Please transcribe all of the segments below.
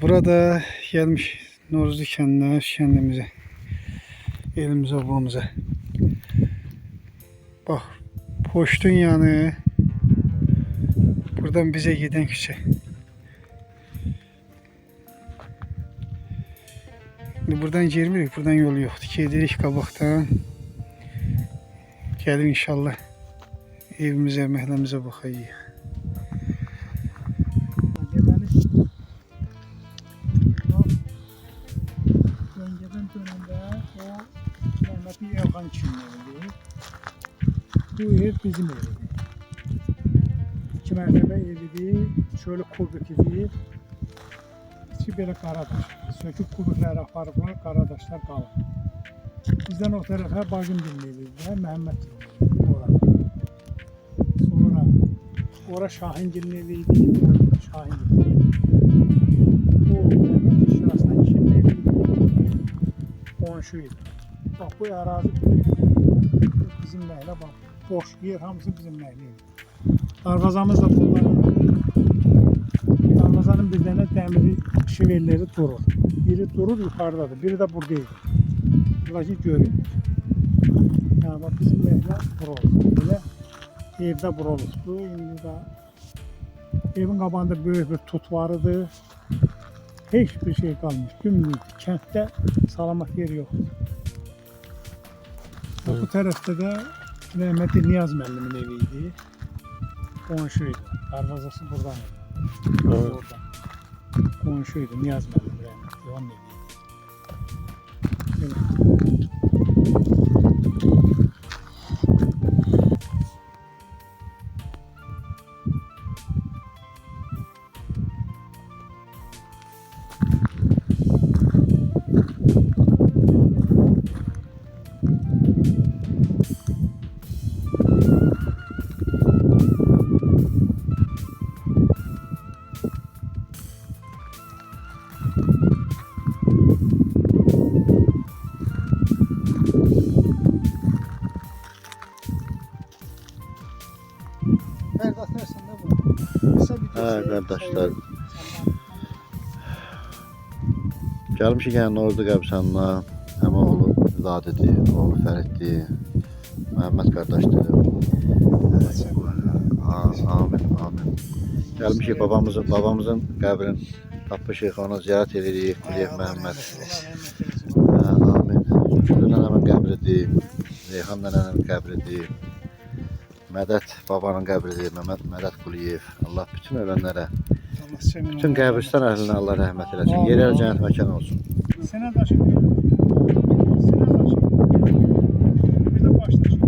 Burada gelmiş Noruzlu kendine, kendimize, elimize, obamıza. Bak, Poştun yanı. Buradan bize giden küçe. Buradan girmirik, buradan yolu yoktu. Gedirik qabaqdan. Gelin inşallah evimize, məhəlləmizə baxayıq. Önceden dönemde o rahmetli Evhan Çin'in eviydi. Bu ev bizim eviydi. 2 mertebe eviydi. Şöyle kubik idi. İçi böyle karadaş. Söküp kubikler aparıplar, karadaşlar kalır. Bizden o tarafa bacım dinleyildiler. Mehmet orada. Sonra orada Şahingil'in eviydi. Şahingil. O Mehmet'in şurasından Çin'in eviydi. Konşuydu. Bak bu arazi bizim neyle bak. Boş yer hamısı bizim neyleydi. Darvazamız da bunların. Darvazanın bir tane demiri şivelleri durur. Biri durur yukarıdadır. Biri de buradaydı. Burası görün. Yani bak bizim neyle burası. Böyle evde burası. Şimdi de evin qabağında böyük bir tut vardı. Hiçbir şey kalmış. Dümdüz. Kentte salamat yer yok. Bu tarafta da rahmetli Niyaz müəllimin eviydi. Konşuydu. Darvazası buradan. Evet. Orada. Konşuydu. Niyaz müəllim rahmetli. Onun eviydi. Evet. Kardeşler, gelmişik yani Noruzlu qəbristanlığına. Əmoğlu Zadədir, oğlu Fəriddir, Məhəmməd qardaşdır. Amin, amin. Gəlmişik babamızın qəbrin tapmışıq, ona ziyarət edirik, Quliyev Məhəmməd. Amin. Şükür nənəmin qəbridir, Reyhan nənənin qəbridir. Mədət babanın qəbridir, Mədət Quliyev. Allah bütün ölənlərə, bütün qəbristan əhlinə Allah rəhmət eləsin. Yerlər cənnət məkanı olsun. Sənə daşı. Bir də baş daşı.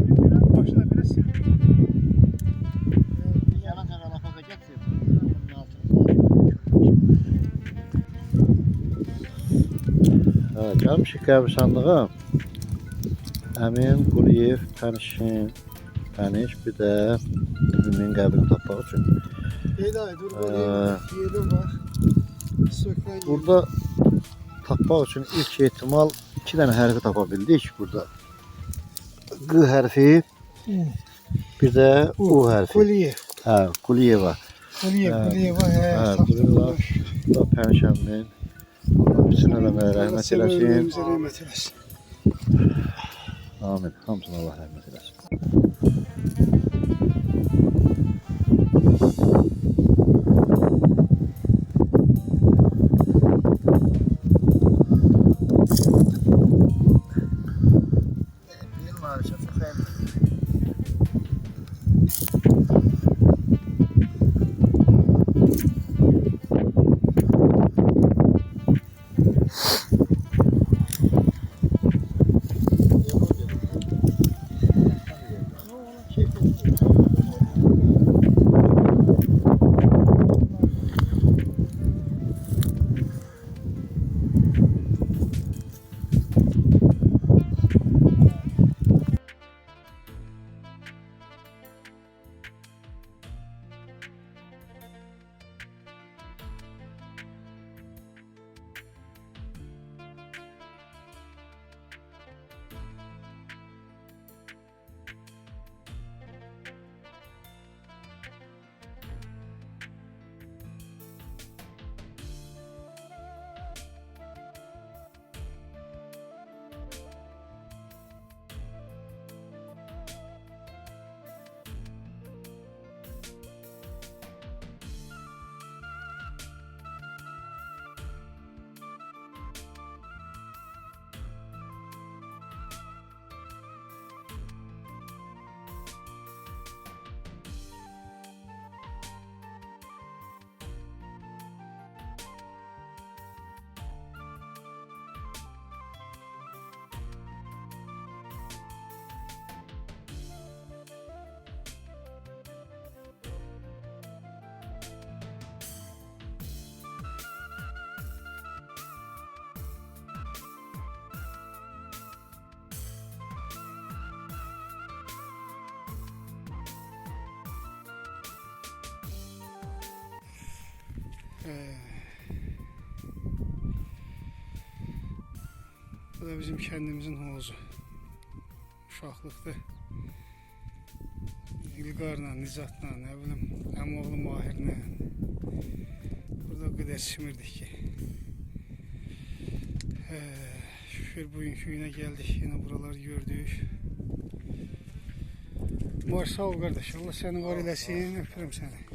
Başı da belə sildi. Gəlmişik qəbristanlığa. Əmin Quliyev, Pəniş, bir də Ümmün qəbrini tapmaq üçün. Burada tapmaq üçün ilk ehtimal 2 dənə hərfi tapa bildik burada. Q hərfi, bir də U hərfi. Quliyev. Hə, Quliyeva. Quliyeva, hə. Burada Pəniş əmmin. Bütün ölənlərə rəhmət eləsin. Amin. Hamısına Allah rəhmət eləsin. Bu da bizim kendimizin hovuzu. Uşaqlıqdır. İlqarla, Nizatla, ne bilim, əmoğlu Mahirlə. Burada o qədər çimirdik ki. Şükür bugünkü günə gəldik. Yine buraları gördük. Mar sağ ol qardaş. Allah səni var eləsin. Öpürüm səni.